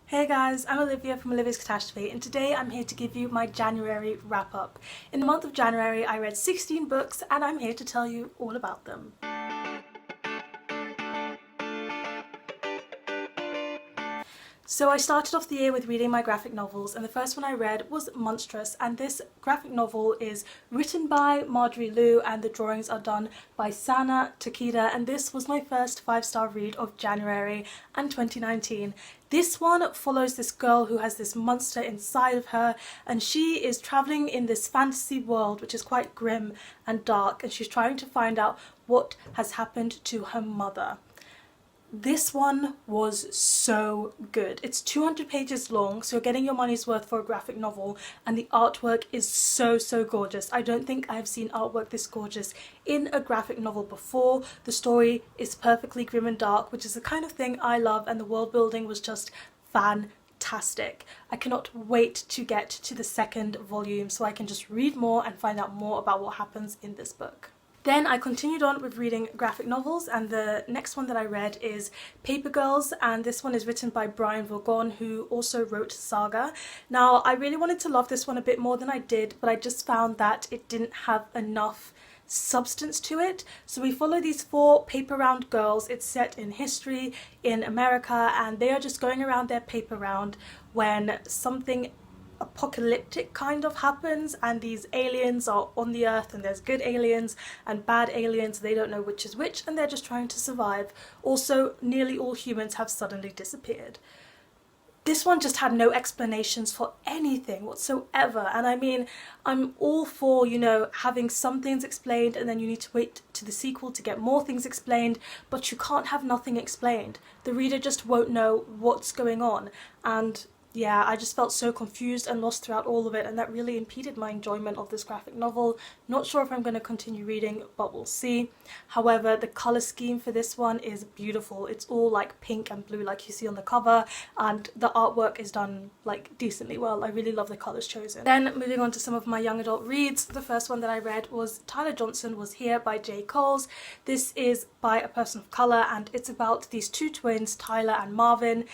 Hey guys, I'm Olivia from Olivia's Catastrophe, and today I'm here to give you my January wrap-up. In the month of January I read 16 books and I'm here to tell you all about them. So I started off the year with reading my graphic novels, and the first one I read was Monstrous, and this graphic novel is written by Marjorie Liu and the drawings are done by Sana Takeda, and this was my first 5-star read of January and 2019. This one follows this girl who has this monster inside of her, and she is travelling in this fantasy world which is quite grim and dark, and she's trying to find out what has happened to her mother. This one was so good. It's 200 pages long, so you're getting your money's worth for a graphic novel, and the artwork is so gorgeous. I don't think I've seen artwork this gorgeous in a graphic novel before. The story is perfectly grim and dark, which is the kind of thing I love, and the world building was just fantastic. I cannot wait to get to the second volume so I can just read more and find out more about what happens in this book. Then I continued on with reading graphic novels, and the next one that I read is Paper Girls, and this one is written by Brian Vaughan, who also wrote Saga. Now, I really wanted to love this one a bit more than I did, but I just found that it didn't have enough substance to it. So we follow these 4 paper round girls. It's set in history in America, and they are just going around their paper round when something apocalyptic kind of happens, and these aliens are on the earth, and there's good aliens and bad aliens. They don't know which is which, and they're just trying to survive. Also, nearly all humans have suddenly disappeared. This one just had no explanations for anything whatsoever, and I mean, I'm all for, you know, having some things explained and then you need to wait to the sequel to get more things explained, but you can't have nothing explained. The reader just won't know what's going on, and yeah, I just felt so confused and lost throughout all of it, and that really impeded my enjoyment of this graphic novel. Not sure if I'm going to continue reading, but we'll see. However, the colour scheme for this one is beautiful. It's all like pink and blue like you see on the cover, and the artwork is done like decently well. I really love the colours chosen. Then moving on to some of my young adult reads, the first one that I read was Tyler Johnson Was Here by J. Coles. This is by a person of colour, and it's about these 2 twins, Tyler and Marvin.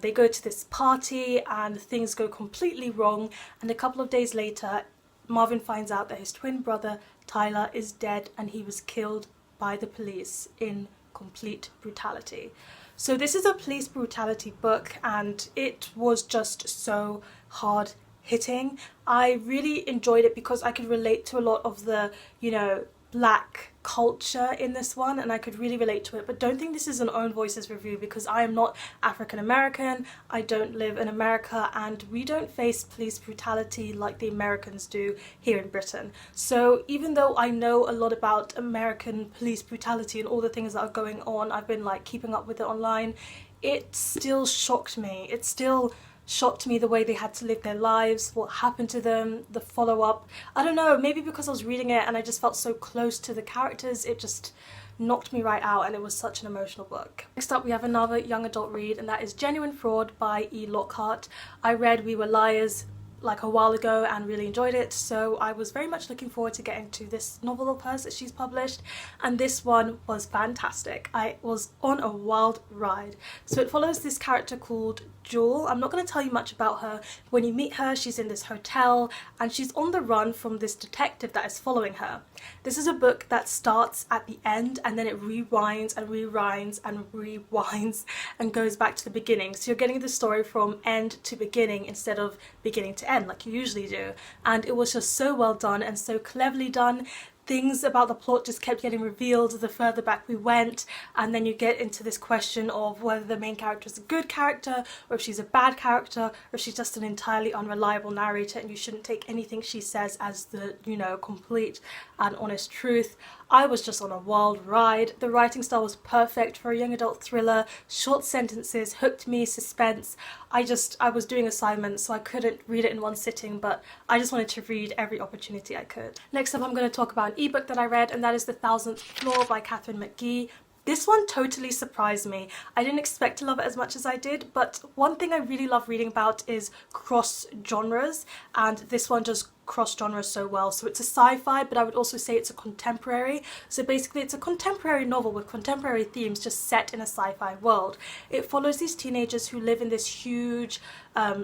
They go to this party and things go completely wrong, and a couple of days later Marvin finds out that his twin brother Tyler is dead, and he was killed by the police in complete brutality. So this is a police brutality book, and it was just so hard hitting. I really enjoyed it because I could relate to a lot of the, you know, black culture in this one, and I could really relate to it. But don't think this is an Own Voices review, because I am not African American, I don't live in America, and we don't face police brutality like the Americans do here in Britain. So even though I know a lot about American police brutality and all the things that are going on, I've been like keeping up with it online, it still shocked me. It still shocked me the way they had to live their lives, what happened to them, the follow-up. I don't know, maybe because I was reading it and I just felt so close to the characters, it just knocked me right out, and it was such an emotional book. Next up we have another young adult read, and that is Genuine Fraud by E. Lockhart. I read We Were Liars like a while ago and really enjoyed it, so I was very much looking forward to getting to this novel of hers that she's published, and this one was fantastic. I was on a wild ride. So it follows this character called Jewel. I'm not going to tell you much about her. When you meet her, she's in this hotel and she's on the run from this detective that is following her. This is a book that starts at the end and then it rewinds and rewinds and rewinds and goes back to the beginning. So you're getting the story from end to beginning instead of beginning to end like you usually do. And it was just so well done and so cleverly done. Things about the plot just kept getting revealed the further back we went, and then you get into this question of whether the main character is a good character or if she's a bad character or if she's just an entirely unreliable narrator and you shouldn't take anything she says as the, you know, complete and honest truth. I was just on a wild ride. The writing style was perfect for a young adult thriller. Short sentences hooked me, suspense. I was doing assignments so I couldn't read it in one sitting, but I just wanted to read every opportunity I could. Next up I'm going to talk about an ebook that I read, and that is The 1000th Floor by Catherine McGee. This one totally surprised me. I didn't expect to love it as much as I did, but one thing I really love reading about is cross genres, and this one just cross genres so well. So it's a sci-fi, but I would also say it's a contemporary. So basically it's a contemporary novel with contemporary themes just set in a sci-fi world. It follows these teenagers who live in this huge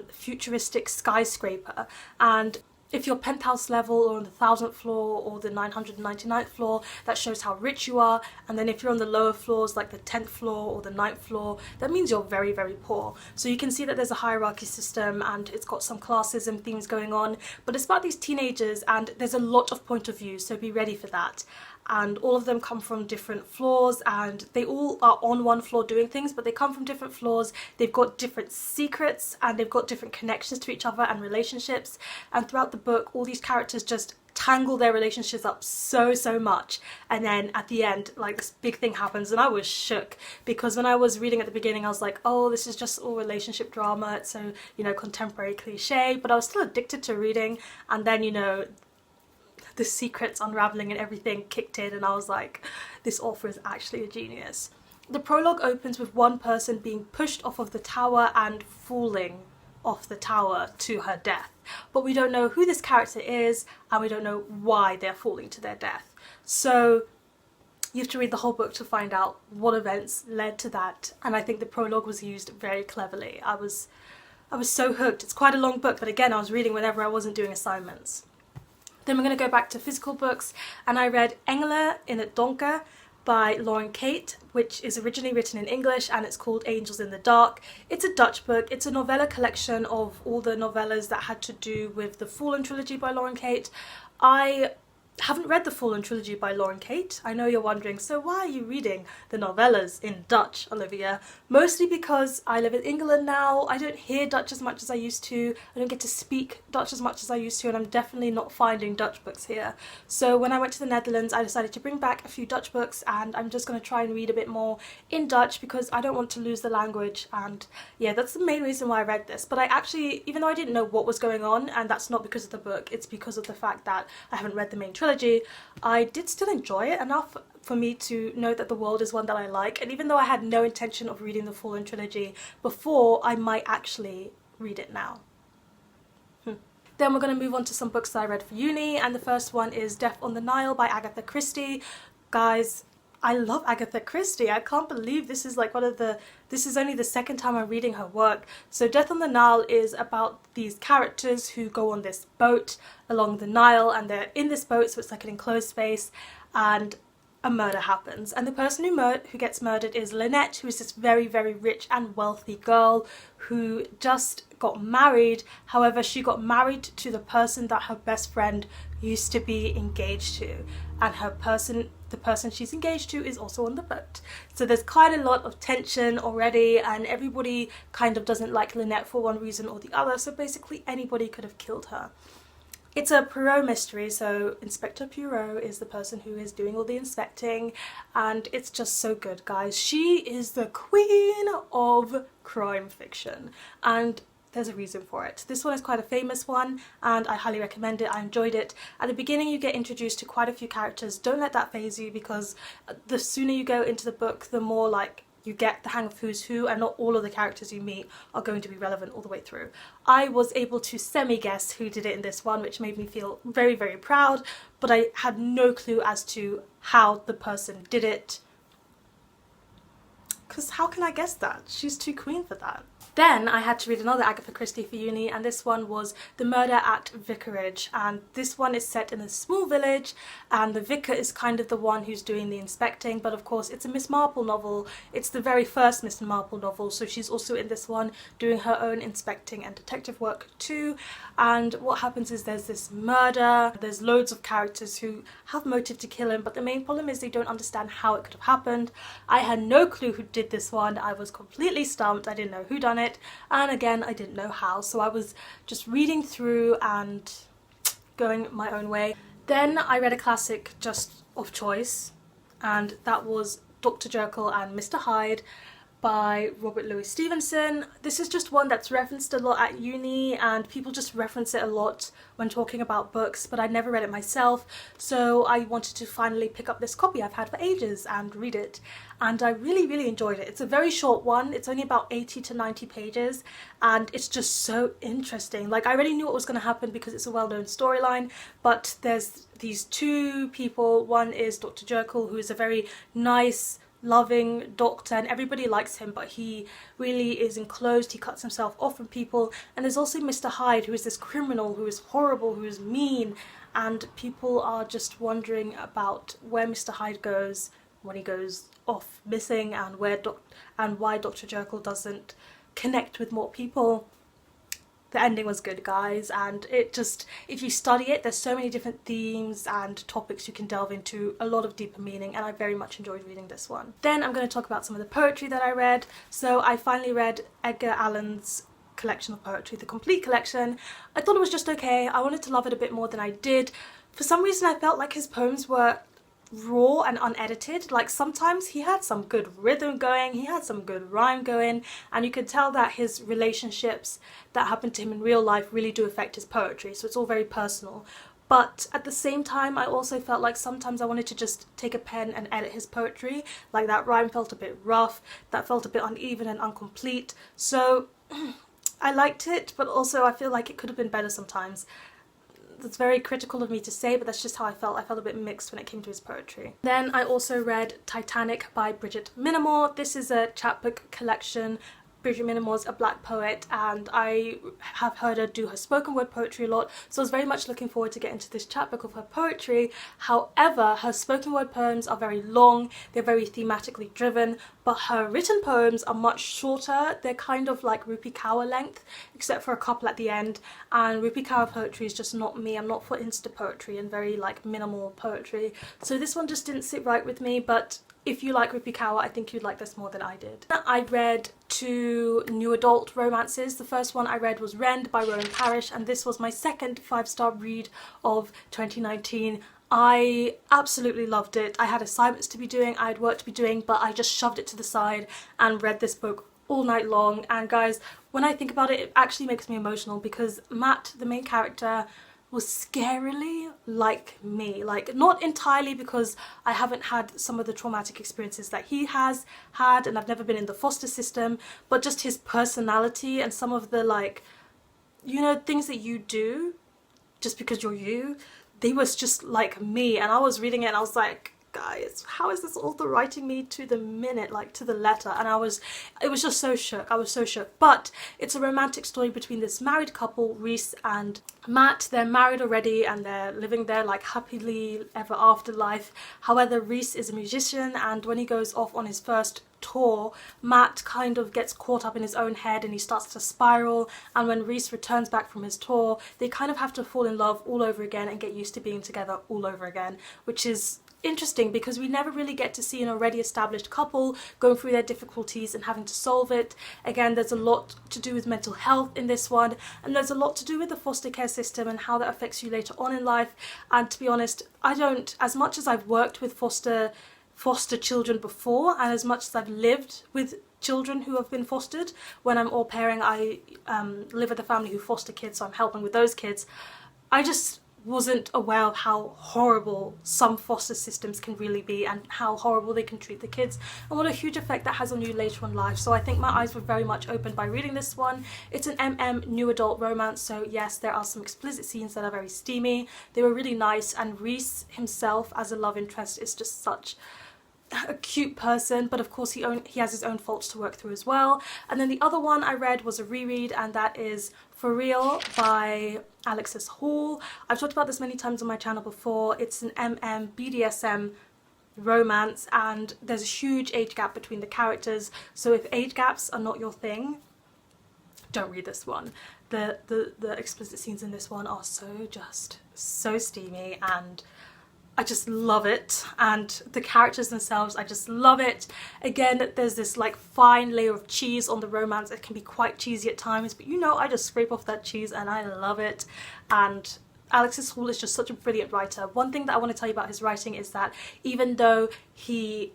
futuristic skyscraper, and if you're penthouse level or on the 1000th floor or the 999th floor, that shows how rich you are. And then if you're on the lower floors, like the 10th floor or the 9th floor, that means you're very, very poor. So you can see that there's a hierarchy system, and it's got some classism themes going on. But it's about these teenagers, and there's a lot of point of view, so be ready for that. And all of them come from different floors, and they all are on one floor doing things, but they come from different floors. They've got different secrets, and they've got different connections to each other and relationships. And throughout the book, all these characters just tangle their relationships up so much, and then at the end, like, this big thing happens, and I was shook, because when I was reading at the beginning I was like, oh, this is just all relationship drama, it's so, you know, contemporary cliche, but I was still addicted to reading. And then, you know, the secrets unraveling and everything kicked in, and I was like, this author is actually a genius. The prologue opens with one person being pushed off of the tower and falling off the tower to her death, but we don't know who this character is, and we don't know why they're falling to their death. So you have to read the whole book to find out what events led to that, and I think the prologue was used very cleverly. I was so hooked. It's quite a long book, but again, I was reading whenever I wasn't doing assignments. Then we're going to go back to physical books, and I read Engelen in het Donker by Lauren Kate, which is originally written in English, and it's called Angels in the Dark. It's a Dutch book. It's a novella collection of all the novellas that had to do with the Fallen trilogy by Lauren Kate. I haven't read the Fallen trilogy by Lauren Kate. I know you're wondering, so why are you reading the novellas in Dutch, Olivia? Mostly because I live in England now. I don't hear Dutch as much as I used to. I don't get to speak Dutch as much as I used to, and I'm definitely not finding Dutch books here. So when I went to the Netherlands, I decided to bring back a few Dutch books, and I'm just going to try and read a bit more in Dutch because I don't want to lose the language. And yeah, that's the main reason why I read this. But I actually, even though I didn't know what was going on, and that's not because of the book, it's because of the fact that I haven't read the main trilogy, I did still enjoy it enough for me to know that the world is one that I like. And even though I had no intention of reading the Fallen trilogy before, I might actually read it now. Then we're going to move on to some books that I read for uni, and the first one is Death on the Nile by Agatha Christie. Guys, I love Agatha Christie. I can't believe this is like this is only the second time I'm reading her work. So Death on the Nile is about these characters who go on this boat along the Nile, and they're in this boat, so it's like an enclosed space, and a murder happens. And the person who gets murdered is Lynette, who is this very, very rich and wealthy girl who just got married. However, she got married to the person that her best friend used to be engaged to, and the person she's engaged to is also on the boat. So there's quite a lot of tension already, and everybody kind of doesn't like Lynette for one reason or the other, so basically anybody could have killed her. It's a Poirot mystery, so Inspector Poirot is the person who is doing all the inspecting, and it's just so good, guys. She is the queen of crime fiction, and there's a reason for it. This one is quite a famous one, and I highly recommend it. I enjoyed it. At the beginning you get introduced to quite a few characters. Don't let that faze you, because the sooner you go into the book, the more like you get the hang of who's who, and not all of the characters you meet are going to be relevant all the way through. I was able to semi-guess who did it in this one, which made me feel very, very proud, but I had no clue as to how the person did it. Because how can I guess that? She's too queen for that. Then I had to read another Agatha Christie for uni, and this one was The Murder at Vicarage, and this one is set in a small village, and the vicar is kind of the one who's doing the inspecting, but of course it's a Miss Marple novel. It's the very first Miss Marple novel, so she's also in this one doing her own inspecting and detective work too. And what happens is there's this murder, there's loads of characters who have motive to kill him, but the main problem is they don't understand how it could have happened. I had no clue who did this one. I was completely stumped. I didn't know who done it, and again I didn't know how, so I was just reading through and going my own way. Then I read a classic just of choice, and that was Dr. Jekyll and Mr. Hyde by Robert Louis Stevenson. This is just one that's referenced a lot at uni, and people just reference it a lot when talking about books, but I'd never read it myself, so I wanted to finally pick up this copy I've had for ages and read it, and I really enjoyed it. It's a very short one, it's only about 80 to 90 pages, and it's just so interesting. Like, I already knew what was going to happen because it's a well-known storyline, but there's these two people. One is Dr. Jekyll, who is a very nice, loving doctor, and everybody likes him, but he really is enclosed, he cuts himself off from people. And there's also Mr. Hyde, who is this criminal, who is horrible, who is mean, and people are just wondering about where Mr. Hyde goes when he goes off missing, and why Dr. Jekyll doesn't connect with more people. The ending was good, guys, and it just, if you study it, there's so many different themes and topics you can delve into, a lot of deeper meaning, and I very much enjoyed reading this one. Then I'm going to talk about some of the poetry that I read. So I finally read Edgar Allan's collection of poetry, the complete collection. I thought it was just okay. I wanted to love it a bit more than I did. For some reason I felt like his poems were raw and unedited. Like, sometimes he had some good rhythm going, he had some good rhyme going, and you could tell that his relationships that happened to him in real life really do affect his poetry, so it's all very personal. But at the same time, I also felt like sometimes I wanted to just take a pen and edit his poetry. Like, that rhyme felt a bit rough, that felt a bit uneven and incomplete, so I liked it, but also I feel like it could have been better sometimes. That's very critical of me to say, but that's just how I felt. I felt a bit mixed when it came to his poetry. Then I also read Titanic by Bridget Minamore. This is a chapbook collection. Bridget Minamore's a black poet, and I have heard her do her spoken word poetry a lot, so I was very much looking forward to get into this chapbook of her poetry. However, her spoken word poems are very long, they're very thematically driven, but her written poems are much shorter. They're kind of like Rupi Kaur length, except for a couple at the end, and Rupi Kaur poetry is just not me. I'm not for Insta poetry and very like minimal poetry, so this one just didn't sit right with me, but if you like Rupi Kaur, I think you'd like this more than I did. I read two new adult romances. The first one I read was Rend by Rowan Parrish, and this was my second 5-star read of 2019. I absolutely loved it. I had assignments to be doing, I had work to be doing, but I just shoved it to the side and read this book all night long. And guys, when I think about it, it actually makes me emotional because Matt, the main character, was scarily like me. Like, not entirely because I haven't had some of the traumatic experiences that he has had, and I've never been in the foster system, but just his personality and some of the, like, you know, things that you do just because you're you, they was just like me. And I was reading it and I was like, guys, how is this author writing me to the minute, like to the letter? And it was just so shook. I was so shook. But it's a romantic story between this married couple, Reese and Matt. They're married already and they're living their like happily ever after life. However, Reese is a musician, and when he goes off on his first tour, Matt kind of gets caught up in his own head and he starts to spiral, and when Reese returns back from his tour, they kind of have to fall in love all over again and get used to being together all over again, which is interesting because we never really get to see an already established couple going through their difficulties and having to solve it. Again, there's a lot to do with mental health in this one, and there's a lot to do with the foster care system and how that affects you later on in life. And to be honest, I don't, as much as I've worked with foster children before, and as much as I've lived with children who have been fostered, when I'm au pairing, I live with a family who foster kids, so I'm helping with those kids. I just wasn't aware of how horrible some foster systems can really be and how horrible they can treat the kids and what a huge effect that has on you later in life. So I think my eyes were very much opened by reading this one. It's an new adult romance, so yes, there are some explicit scenes that are very steamy. They were really nice, and Reese himself as a love interest is just such a cute person, but of course he has his own faults to work through as well. And then the other one I read was a reread, and that is For Real by Alexis Hall. I've talked about this many times on my channel before. It's an BDSM romance, and there's a huge age gap between the characters, so if age gaps are not your thing, don't read this one. The explicit scenes in this one are so steamy, and I just love it, and the characters themselves, I just love it. Again, there's this like fine layer of cheese on the romance. It can be quite cheesy at times, but you know, I just scrape off that cheese and I love it. And Alexis Hall is just such a brilliant writer. One thing that I want to tell you about his writing is that even though he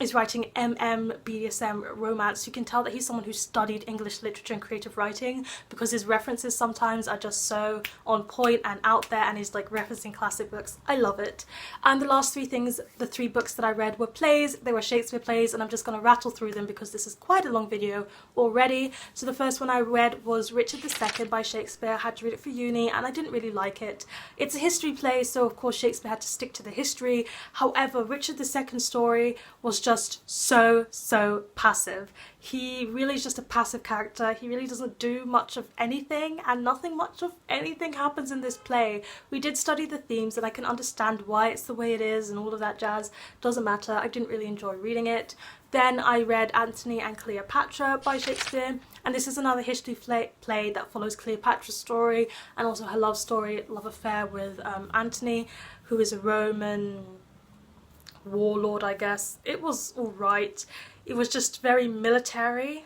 is writing BDSM romance. You can tell that he's someone who studied English literature and creative writing, because his references sometimes are just so on point and out there, and he's like referencing classic books. I love it. And the last three things, the three books that I read were plays. They were Shakespeare plays, and I'm just going to rattle through them because this is quite a long video already. So the first one I read was Richard II by Shakespeare. I had to read it for uni and I didn't really like it. It's a history play, so of course Shakespeare had to stick to the history. However, Richard II's story was just so passive. He really is just a passive character. He really doesn't do much of anything, and nothing much of anything happens in this play. We did study the themes and I can understand why it's the way it is and all of that jazz. Doesn't matter. I didn't really enjoy reading it. Then I read Antony and Cleopatra by Shakespeare, and this is another history play that follows Cleopatra's story and also her love affair with Antony, who is a Roman warlord, I guess. It was alright. It was just very military.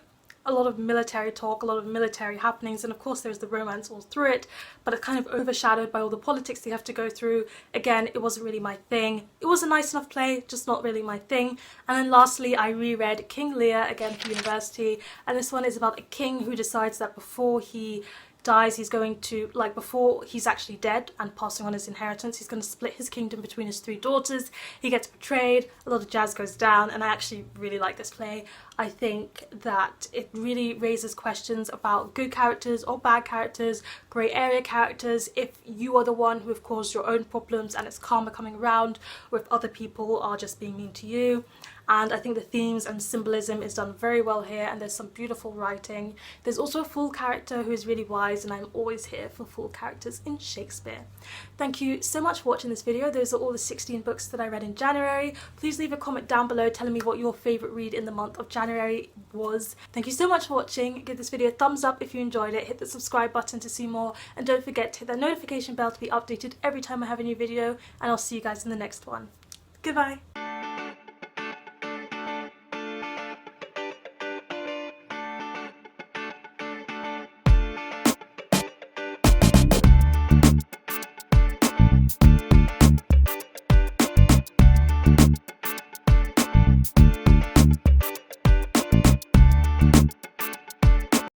A lot of military talk, a lot of military happenings, and of course there's the romance all through it, but it's kind of overshadowed by all the politics you have to go through. Again, it wasn't really my thing. It was a nice enough play, just not really my thing. And then lastly, I reread King Lear, again for university, and this one is about a king who decides that before he dies, he's going to, like, before he's actually dead and passing on his inheritance, he's going to split his kingdom between his three daughters. He gets betrayed, a lot of jazz goes down, and I actually really like this play. I think that it really raises questions about good characters or bad characters, grey area characters, if you are the one who have caused your own problems and it's karma coming around, or if other people are just being mean to you. And I think the themes and symbolism is done very well here, and there's some beautiful writing. There's also a fool character who is really wise, and I'm always here for fool characters in Shakespeare. Thank you so much for watching this video. Those are all the 16 books that I read in January. Please leave a comment down below telling me what your favourite read in the month of January was. Thank you so much for watching. Give this video a thumbs up if you enjoyed it. Hit the subscribe button to see more, and don't forget to hit that notification bell to be updated every time I have a new video, and I'll see you guys in the next one. Goodbye!